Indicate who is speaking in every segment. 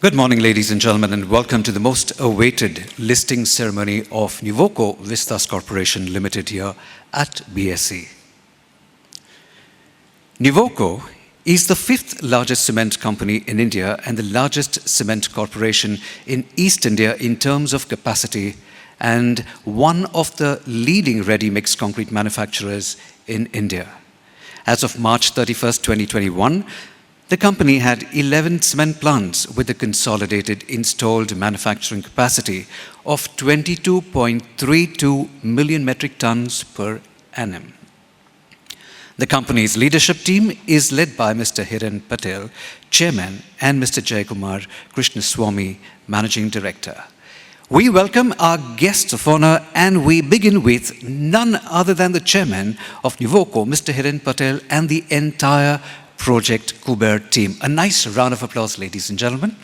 Speaker 1: Good morning, ladies and gentlemen, and welcome to the most awaited listing ceremony of Nuvoco Vistas Corporation Limited here at BSE. Nuvoco is the fifth largest cement company in India and the largest cement corporation in East India in terms of capacity and one of the leading ready-mix concrete manufacturers in India. As of March 31st, 2021, the company had 11 cement plants with a consolidated installed manufacturing capacity of 22.32 million metric tons per annum. The company's leadership team is led by Mr. Hiren Patel, Chairman, and Mr. Jayakumar Krishnaswamy, Managing Director. We welcome our guests of honor and we begin with none other than the Chairman of Nuvoco, Mr. Hiren Patel, and the entire Project Kuber team. A nice round of applause, ladies and gentlemen.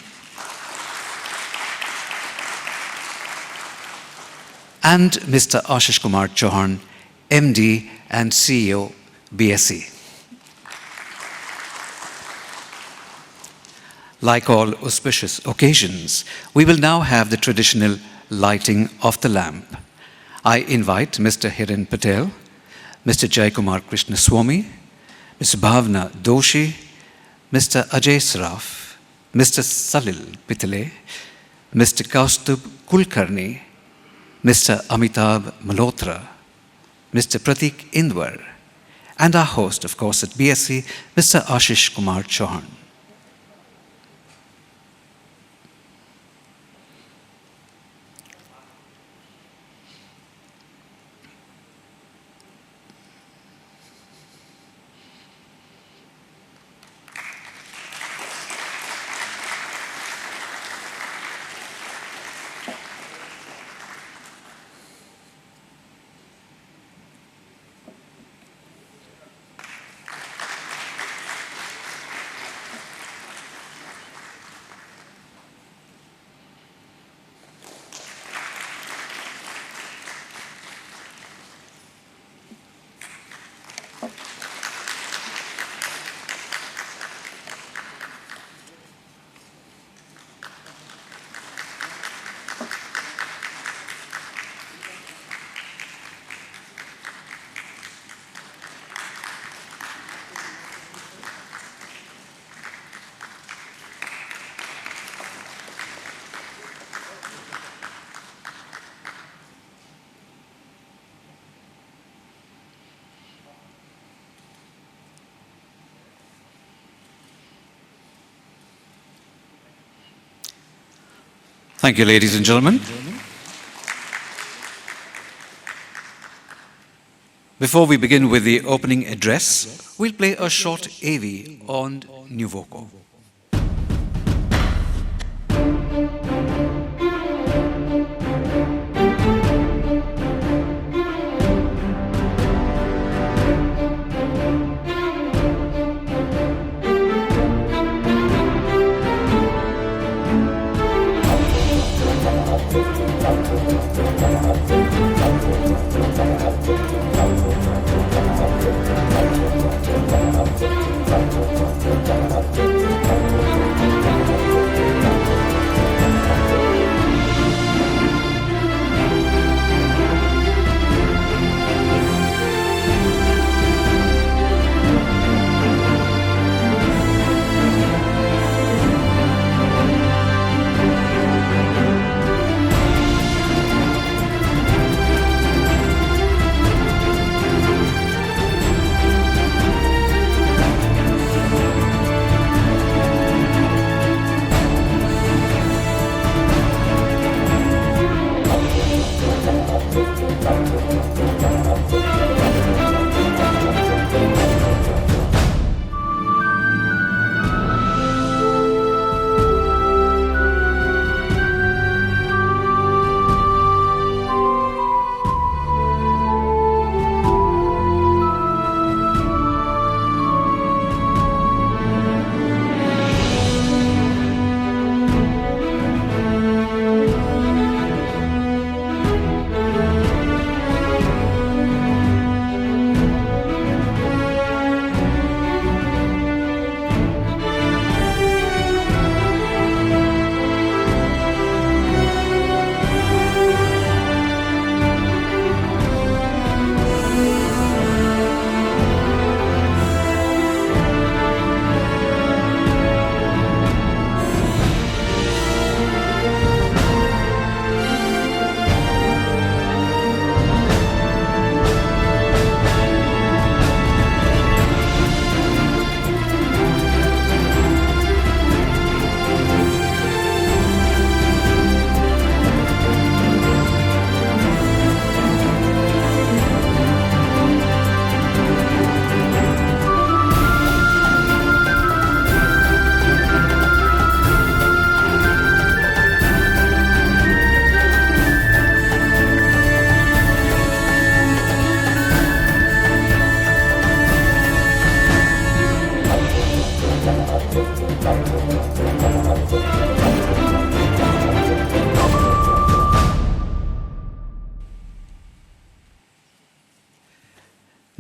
Speaker 1: And Mr. Ashish Kumar Chauhan, MD and CEO, BSE. Like all auspicious occasions, we will now have the traditional lighting of the lamp. I invite Mr. Hiren Patel, Mr. Jayakumar Krishnaswamy, Ms. Bhavna Doshi, Mr. Ajay Saraf, Mr. Salil Pitale, Mr. Kaustubh Kulkarni, Mr. Amitabh Malhotra, Mr. Pratik Indwar, and our host, of course, at BSE, Mr. Ashish Kumar Chauhan. Thank you, ladies and gentlemen. Before we begin with the opening address, we'll play a short AV on Nuvoco.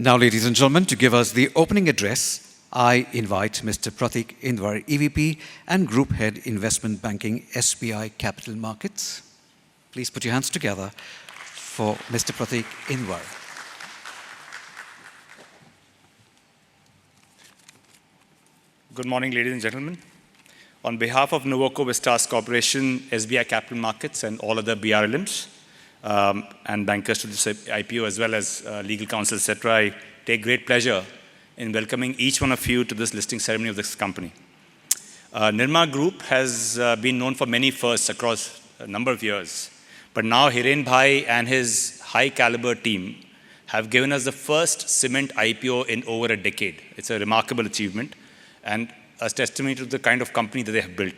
Speaker 1: Now, ladies and gentlemen, to give us the opening address, I invite Mr. Pratik Indwar, EVP and Group Head Investment Banking, SBI Capital Markets. Please put your hands together for Mr. Pratik Indwar.
Speaker 2: Good morning, ladies and gentlemen. On behalf of Nuvoco Vistas Corporation, SBI Capital Markets, and all other BRLMs and bankers to this IPO, as well as legal counsel, etc., I take great pleasure in welcoming each one of you to this listing ceremony of this company. Nirma Group has been known for many firsts across a number of years, but now Hiren Bhai and his high-caliber team have given us the first cement IPO in over a decade. It's a remarkable achievement and a testimony to the kind of company that they have built.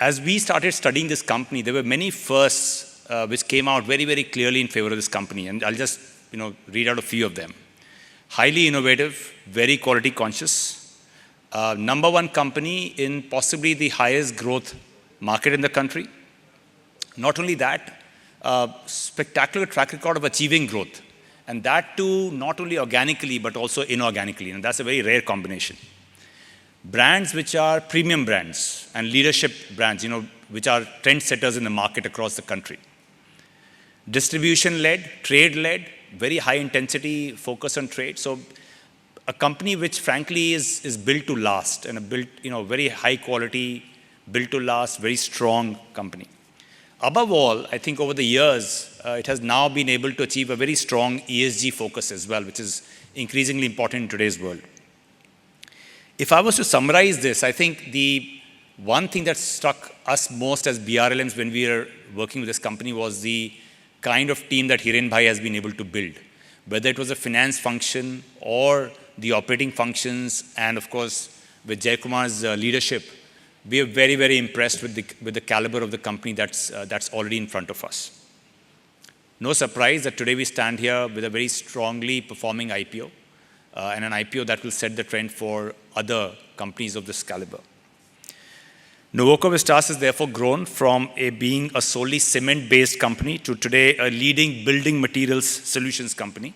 Speaker 2: As we started studying this company, there were many firsts which came out very, very clearly in favor of this company, and I'll just read out a few of them. Highly innovative, very quality conscious, number one company in possibly the highest growth market in the country. Not only that, spectacular track record of achieving growth, and that too not only organically but also inorganically, and that's a very rare combination. Brands which are premium brands and leadership brands, which are trendsetters in the market across the country. Distribution-led, trade-led, very high intensity focus on trade. So a company which frankly is built to last, and very high quality, built to last, very strong company. Above all, I think over the years, it has now been able to achieve a very strong ESG focus as well, which is increasingly important in today's world. If I was to summarize this, I think the one thing that struck us most as BRLMs when we were working with this company was the kind of team that Hiren Bhai has been able to build. Whether it was a finance function or the operating functions, and of course, with Jaykumar's leadership, we are very, very impressed with the caliber of the company that's already in front of us. No surprise that today we stand here with a very strongly performing IPO, and an IPO that will set the trend for other companies of this caliber. Nuvoco Vistas has therefore grown from being a solely cement-based company to today a leading building materials solutions company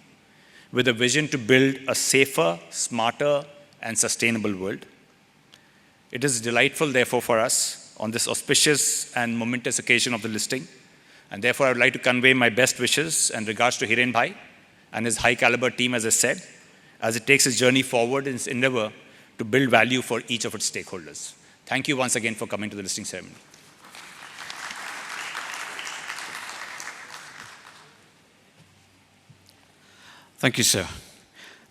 Speaker 2: with a vision to build a safer, smarter, and sustainable world. It is delightful, therefore, for us on this auspicious and momentous occasion of the listing. And therefore, I would like to convey my best wishes and regards to Hiren Bhai and his high-caliber team, as I said, as it takes its journey forward in its endeavor to build value for each of its stakeholders. Thank you once again for coming to the listing ceremony.
Speaker 1: Thank you, sir.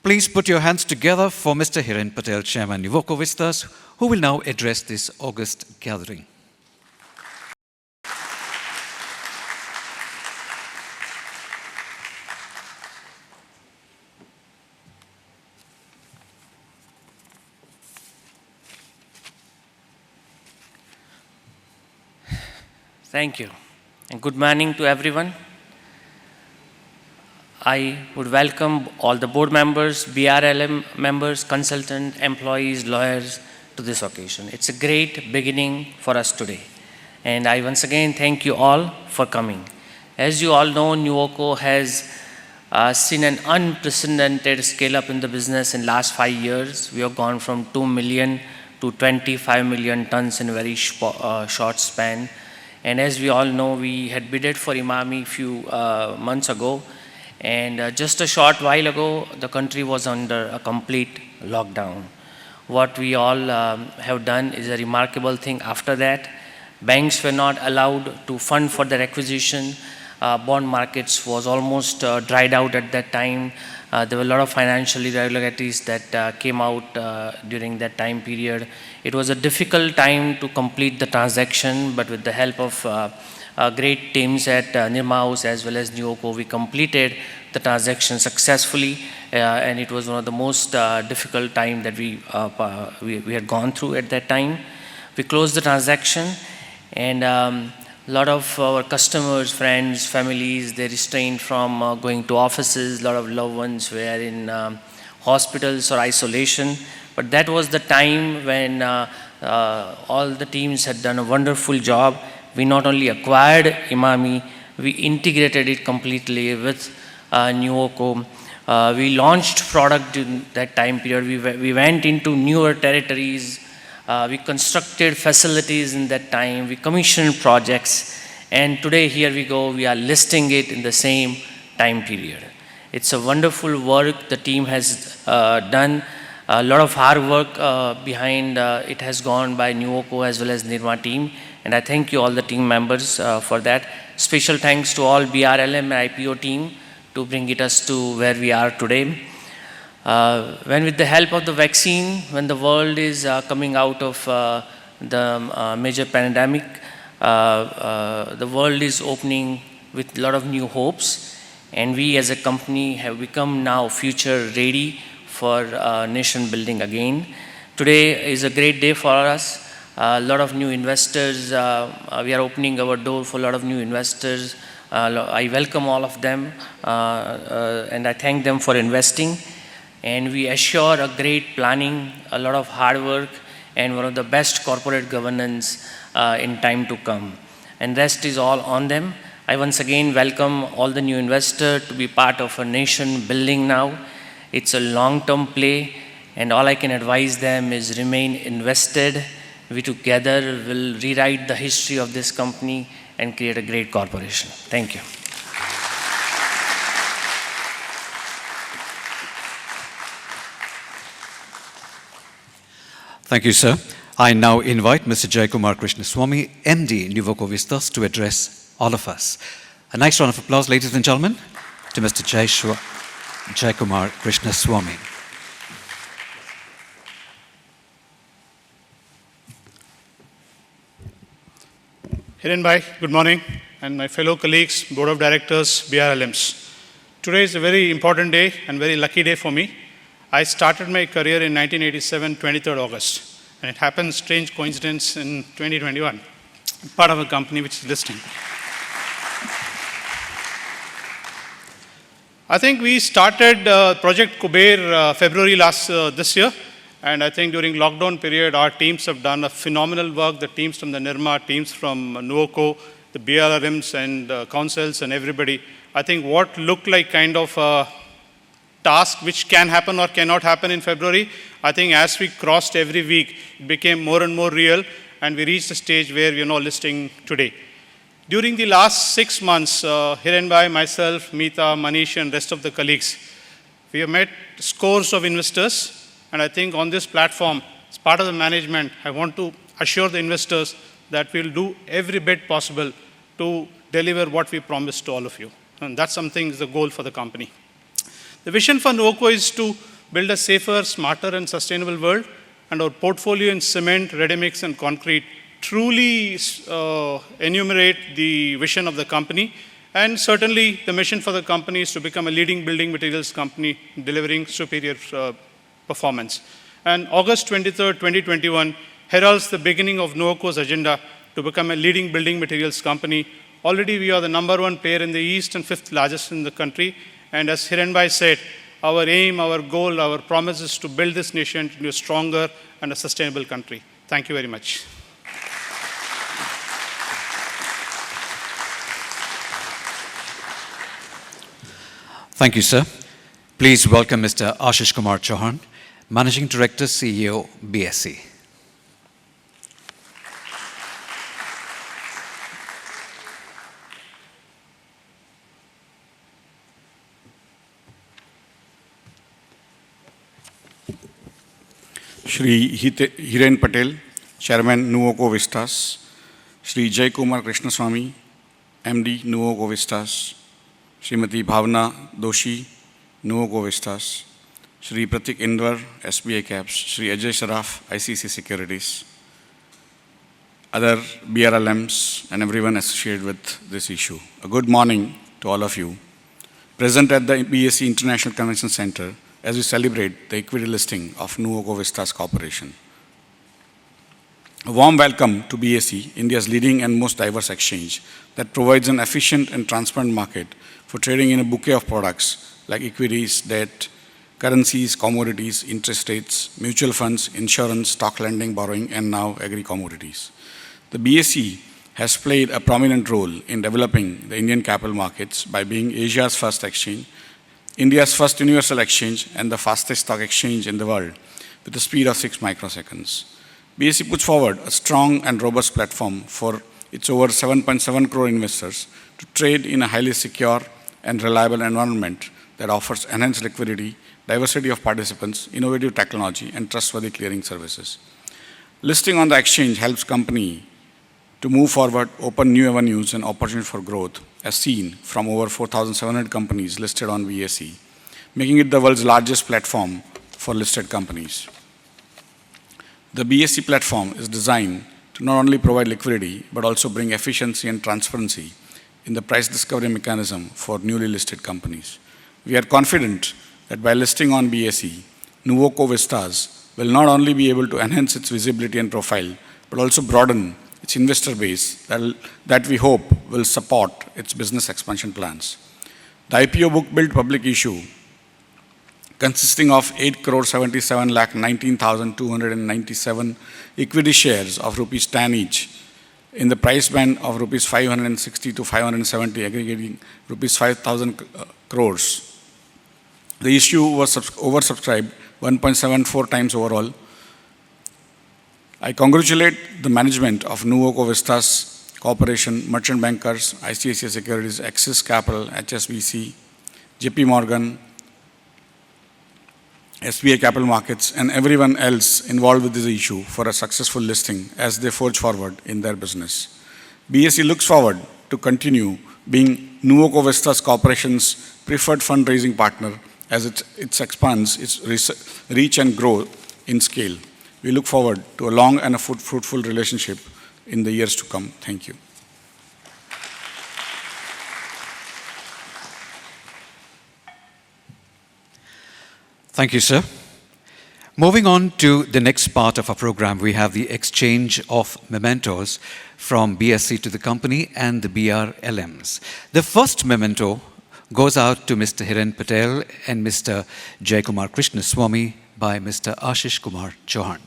Speaker 1: Please put your hands together for Mr. Hiren Patel, Chairman, Nuvoco Vistas, who will now address this august gathering.
Speaker 3: Thank you, and good morning to everyone. I would welcome all the board members, BRLM members, consultants, employees, lawyers to this occasion. It's a great beginning for us today. And I once again thank you all for coming. As you all know, Nuvoco has seen an unprecedented scale up in the business in last 5 years. We have gone from 2 million to 25 million tons in a very short span. And as we all know, we had bidded for Emami a few months ago. And just a short while ago, the country was under a complete lockdown. What we all have done is a remarkable thing after that. Banks were not allowed to fund for their acquisition. Bond markets was almost dried out at that time. There were a lot of financial irregularities that came out during that time period. It was a difficult time to complete the transaction, but with the help of great teams at Nirma House as well as Nuvoco, we completed the transaction successfully, and it was one of the most difficult time that we had gone through at that time. We closed the transaction, and a lot of our customers, friends, families, they restrained from going to offices. A lot of loved ones were in hospitals or isolation. But that was the time when all the teams had done a wonderful job. We not only acquired Emami, we integrated it completely with Nuvoco. We launched product in that time period. We went into newer territories. We constructed facilities in that time. We commissioned projects. And today, here we go, we are listing it in the same time period. It's a wonderful work the team has done. A lot of hard work behind it has gone by Nuvoco as well as Nirma team. And I thank you all the team members for that. Special thanks to all BRLM and IPO team to bring us to where we are today. When with the help of the vaccine, when the world is coming out of the major pandemic, the world is opening with a lot of new hopes, and we as a company have become now future ready for nation building again. Today is a great day for us. A lot of new investors, we are opening our door for a lot of new investors. I welcome all of them and I thank them for investing. And we assure a great planning, a lot of hard work, and one of the best corporate governance in time to come. And rest is all on them. I once again welcome all the new investors to be part of a nation building now. It's a long-term play, and all I can advise them is remain invested. We together will rewrite the history of this company and create a great corporation. Thank you.
Speaker 1: Thank you, sir. I now invite Mr. Jaikumar Krishnaswamy, MD, Nuvoco Vistas, to address all of us. A nice round of applause, ladies and gentlemen, to Mr. Jaikumar Krishnaswamy.
Speaker 4: Hiren Bhai, good morning, and my fellow colleagues, Board of Directors, BRLMs. Today is a very important day and very lucky day for me. I started my career in 1987, 23rd August, and it happened, strange coincidence, in 2021, part of a company which is listing. I think we started Project Kuber February this year, and I think during lockdown period, our teams have done a phenomenal work. The teams from the Nirma, teams from Nuvoco, the BRRMs and councils and everybody. I think what looked like kind of a task which can happen or cannot happen in February, I think as we crossed every week, it became more and more real, and we reached a stage where we are now listing today. During the last 6 months, Hiren Bhai, myself, Meeta, Manish, and rest of the colleagues, we have met scores of investors. And I think on this platform, as part of the management, I want to assure the investors that we'll do every bit possible to deliver what we promised to all of you. And that's something is the goal for the company. The vision for Nuvoco is to build a safer, smarter, and sustainable world. And our portfolio in cement, ready-mix, and concrete truly enumerate the vision of the company. And certainly, the mission for the company is to become a leading building materials company delivering superior performance. And August 23rd, 2021 heralds the beginning of Nuvoco's agenda to become a leading building materials company. Already we are the #1 player in the East and 5th largest in the country. And as Hiren Bhai said, our aim, our goal, our promise is to build this nation into a stronger and a sustainable country. Thank you very much.
Speaker 1: Thank you, sir. Please welcome Mr. Ashish Kumar Chauhan, Managing Director, CEO, BSE.
Speaker 5: Shri Hiren Patel, Chairman, Nuvoco Vistas. Shri Jaikumar Krishnaswamy, MD, Nuvoco Vistas. Srimati Bhavna Doshi, Nuvoco Vistas. Shri Pratik Indwar, SBI Caps. Shri Ajay Saraf, ICC Securities. Other BRLMs and everyone associated with this issue. A good morning to all of you. Present at the BSE International Convention Center as we celebrate the equity listing of Nuvoco Vistas Corporation. A warm welcome to BSE, India's leading and most diverse exchange that provides an efficient and transparent market for trading in a bouquet of products like equities, debt, currencies, commodities, interest rates, mutual funds, insurance, stock lending, borrowing, and now agri-commodities. The BSE has played a prominent role in developing the Indian capital markets by being Asia's first exchange India's first universal exchange and the fastest stock exchange in the world with a speed of 6 microseconds. BSE puts forward a strong and robust platform for its over 7.7 crore investors to trade in a highly secure and reliable environment that offers enhanced liquidity, diversity of participants, innovative technology, and trustworthy clearing services. Listing on the exchange helps company to move forward, open new avenues and opportunities for growth, as seen from over 4,700 companies listed on BSE, making it the world's largest platform for listed companies. The BSE platform is designed to not only provide liquidity, but also bring efficiency and transparency in the price discovery mechanism for newly listed companies. We are confident that by listing on BSE, Nuvoco Vistas will not only be able to enhance its visibility and profile, but also broaden its investor base that we hope will support its business expansion plans. The IPO book built public issue consisting of 8,77,19,297 equity shares of rupees 10 each in the price band of rupees 560 to 570, aggregating rupees 5,000 crores. The issue was oversubscribed 1.74 times overall. I congratulate the management of Nuvoco Vistas Corporation, merchant bankers, ICICI Securities, Axis Capital, HSBC, JP Morgan, SBI Capital Markets, and everyone else involved with this issue for a successful listing as they forge forward in their business. BSE looks forward to continue being Nuvoco Vistas Corporation's preferred fundraising partner as it expands its reach and growth in scale. We look forward to a long and a fruitful relationship in the years to come. Thank you.
Speaker 1: Thank you, sir. Moving on to the next part of our program, we have the exchange of mementos from BSE to the company and the BRLMs. The first memento goes out to Mr. Hiren Patel and Mr. Jaikumar Krishnaswamy by Mr. Ashish Kumar Chauhan.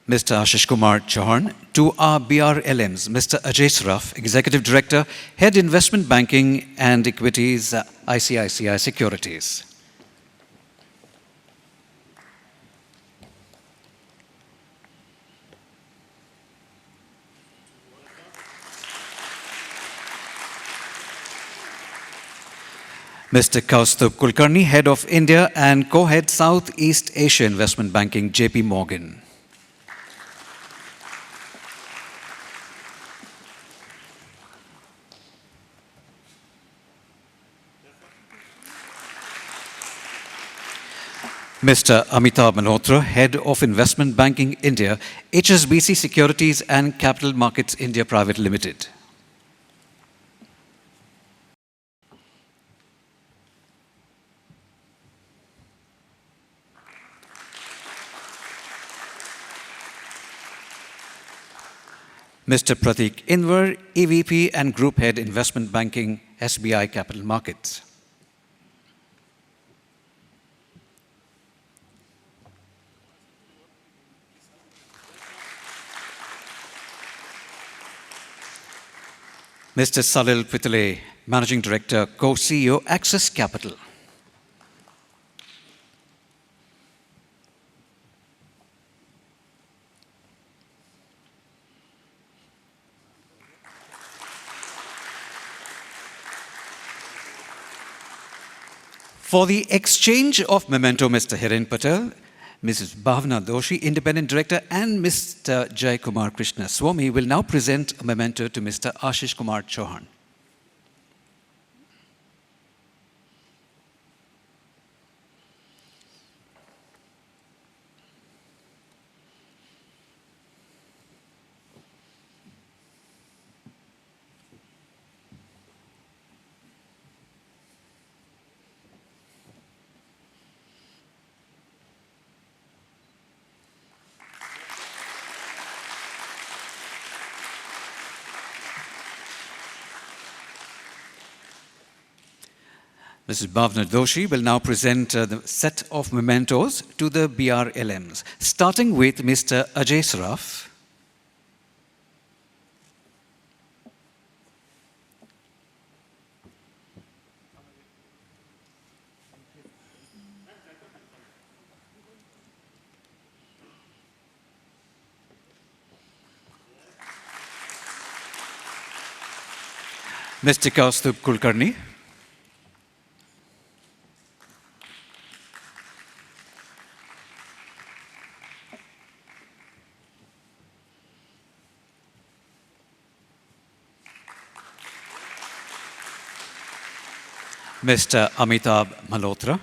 Speaker 1: Mr. Ashish Kumar Chauhan, to our BRLMs, Mr. Ajay Saraf, Executive Director, Head Investment Banking and Equities, ICICI Securities. Mr. Kaustubh Kulkarni, Head of India and Co-Head Southeast Asia Investment Banking, JP Morgan. Mr. Amitabh Malhotra, Head of Investment Banking India, HSBC Securities and Capital Markets India Private Limited. Mr. Prateek Invar, EVP and Group Head Investment Banking, SBI Capital Markets. Mr. Salil Pitale, Managing Director, Co-CEO, Axis Capital. For the exchange of memento, Mr. Hiren Patel, Mrs. Bhavna Doshi, Independent Director, and Mr. Jaikumar Krishnaswamy will now present a memento to Mr. Ashish Kumar Chauhan. Mrs. Bhavna Doshi will now present the set of mementos to the BRLMs, starting with Mr. Ajay Saraf. Mr. Kaustubh Kulkarni. Mr. Amitabh Malhotra.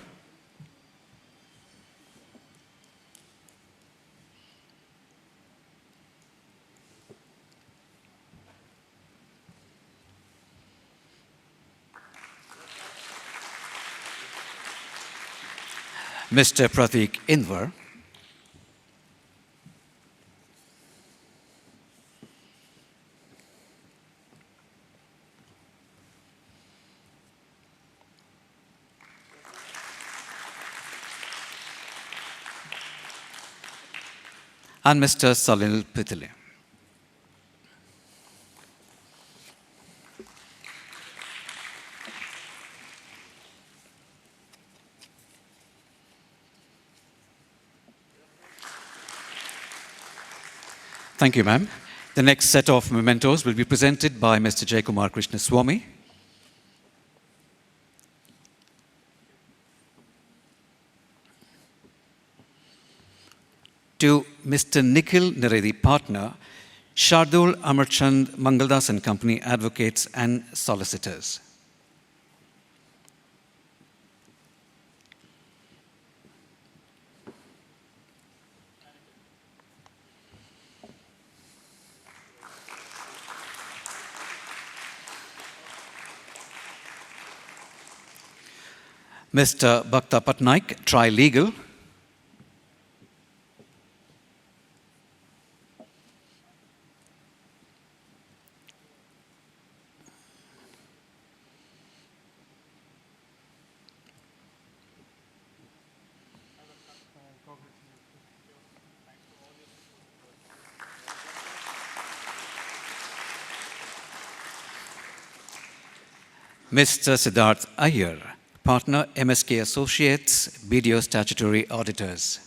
Speaker 1: Mr. Pratik Invar. And Mr. Salil Pitale. Thank you, ma'am. The next set of mementos will be presented by Mr. Jaikumar Krishnaswamy. To Mr. Nikhil Naredi, partner, Shardul Amarchand Mangaldas and Company, advocates and solicitors. Mr. Bhakta Patnaik, Tri-Legal. Mr. Siddharth Iyer, partner, MSK Associates, BDO Statutory Auditors.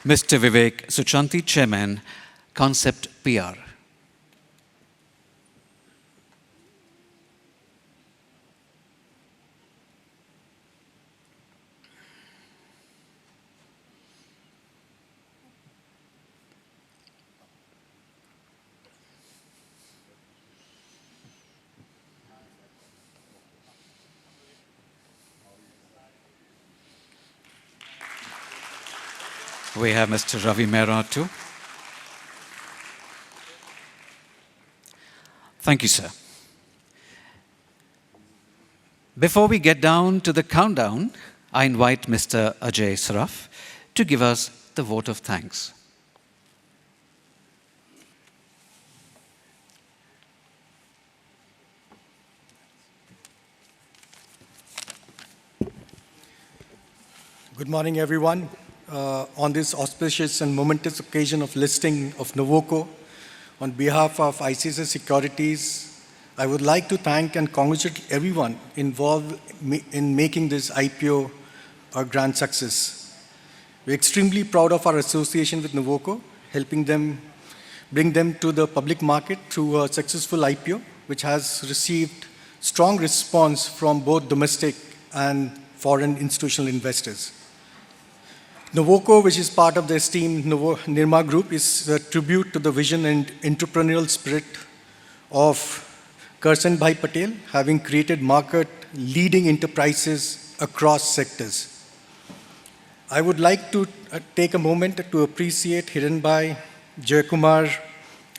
Speaker 1: Mr. Vivek Suchanti, Chairman, Concept PR. We have Mr. Ravi Mehra too. Thank you, sir. Before we get down to the countdown, I invite Mr. Ajay Saraf to give us the vote of thanks.
Speaker 6: Good morning, everyone. On this auspicious and momentous occasion of listing of Nuvoco, on behalf of ICICI Securities, I would like to thank and congratulate everyone involved in making this IPO a grand success. We're extremely proud of our association with Nuvoco, helping them bring them to the public market through a successful IPO, which has received strong response from both domestic and foreign institutional investors. Nuvoco, which is part of the esteemed Nirma Group, is a tribute to the vision and entrepreneurial spirit of Karsan Bhai Patel, having created market-leading enterprises across sectors. I would like to take a moment to appreciate Hiranbhai, Jaikumar,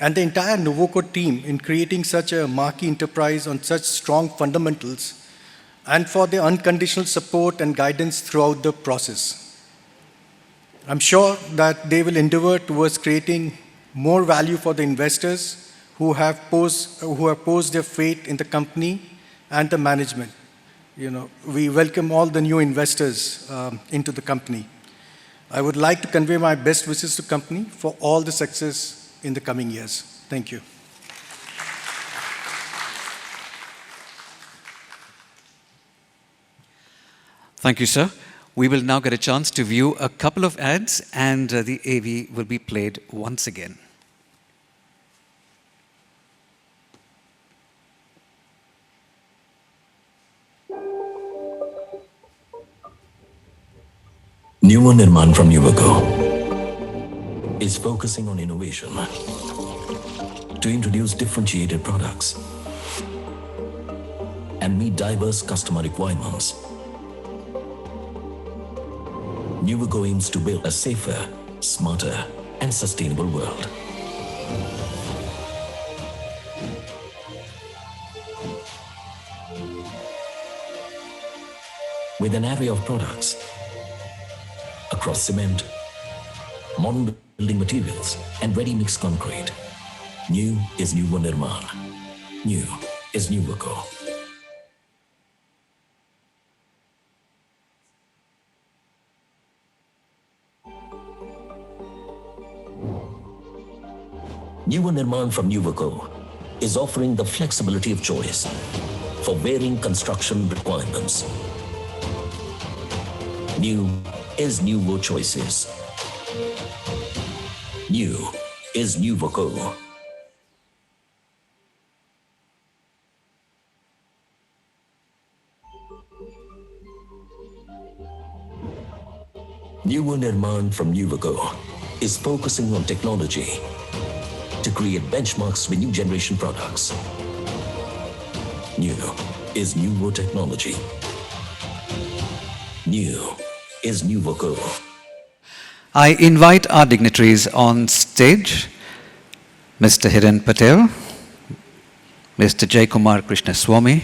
Speaker 6: and the entire Nuvoco team in creating such a marquee enterprise on such strong fundamentals and for their unconditional support and guidance throughout the process. I'm sure that they will endeavor towards creating more value for the investors who have posed their faith in the company and the management. We welcome all the new investors into the company. I would like to convey my best wishes to the company for all the success in the coming years. Thank you.
Speaker 1: Thank you, sir. We will now get a chance to view a couple of ads, and the AV will be played once again.
Speaker 7: Nuvo Nirman from Nuvoco is focusing on innovation to introduce differentiated products and meet diverse customer requirements. Nuvoco aims to build a safer, smarter, and sustainable world. With an array of products across cement, modern building materials, and ready-mix concrete, new is Nuvo Nirman. New is Nuvoco. Nuvo Nirman from Nuvoco is offering the flexibility of choice for varying construction requirements. New is Nuvo Choices. New is Nuvoco. Nuvo Nirman from Nuvoco is focusing on technology to create benchmarks with new generation products. New is Nuvo Technology. New is Nuvoco.
Speaker 1: I invite our dignitaries on stage, Mr. Hiren Patel, Mr. Jaykumar Krishnaswamy,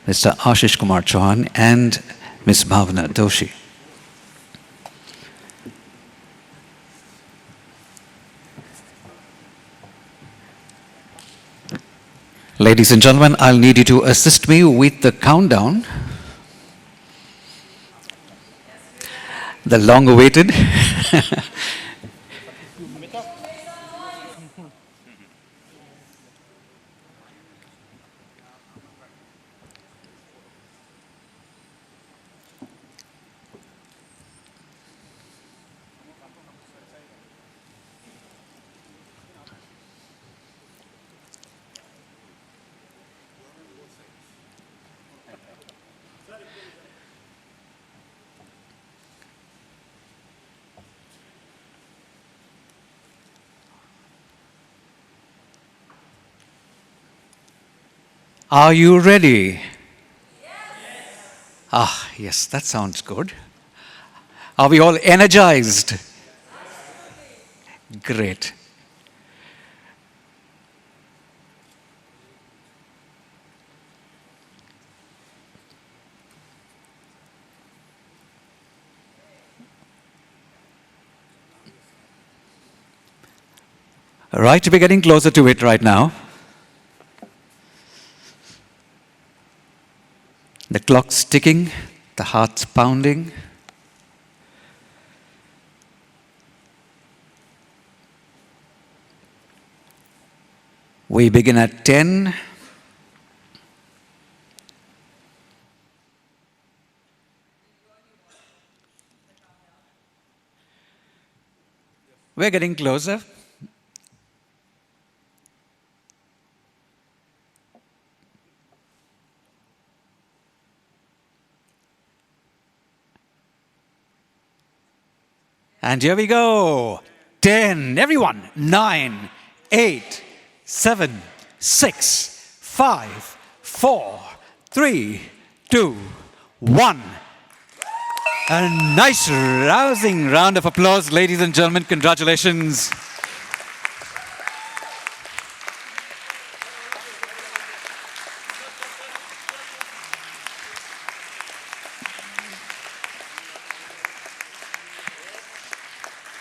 Speaker 1: Mr. Ashish Kumar Chauhan, and Ms. Bhavna Doshi. Ladies and gentlemen, I'll need you to assist me with the countdown. The long-awaited. Are you ready? Yes. Yes, that sounds good. Are we all energized? Great. Right, we're getting closer to it right now. The clock's ticking, the heart's pounding. We begin at 10. We're getting closer. And here we go. 10. Everyone. 9, 8, 7, 6, 5, 4, 3, 2, 1. A nice rousing round of applause, ladies and gentlemen. Congratulations.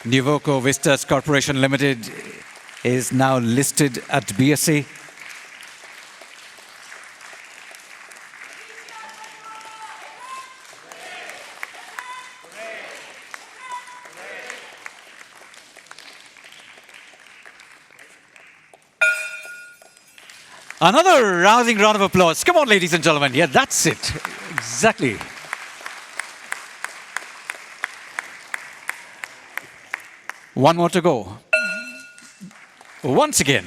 Speaker 1: Nuvoco Vistas Corporation Limited is now listed at BSE. Another rousing round of applause. Come on, ladies and gentlemen. Yeah, that's it. Exactly. One more to go. Once again.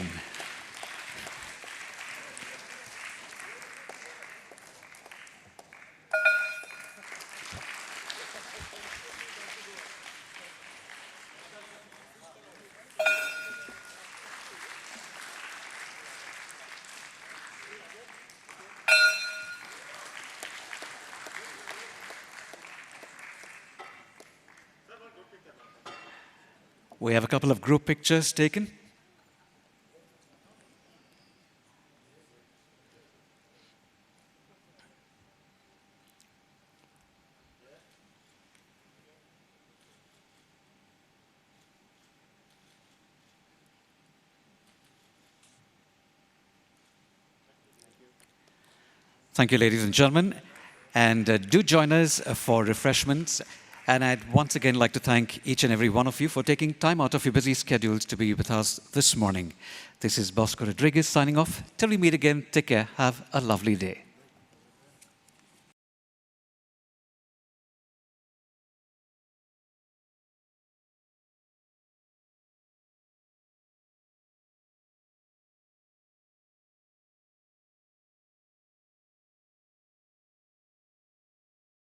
Speaker 1: We have a couple of group pictures taken. Thank you, ladies and gentlemen. And do join us for refreshments. And I'd once again like to thank each and every one of you for taking time out of your busy schedules to be with us this morning. This is Bosco Rodriguez signing off. Till we meet again, take care. Have a lovely day.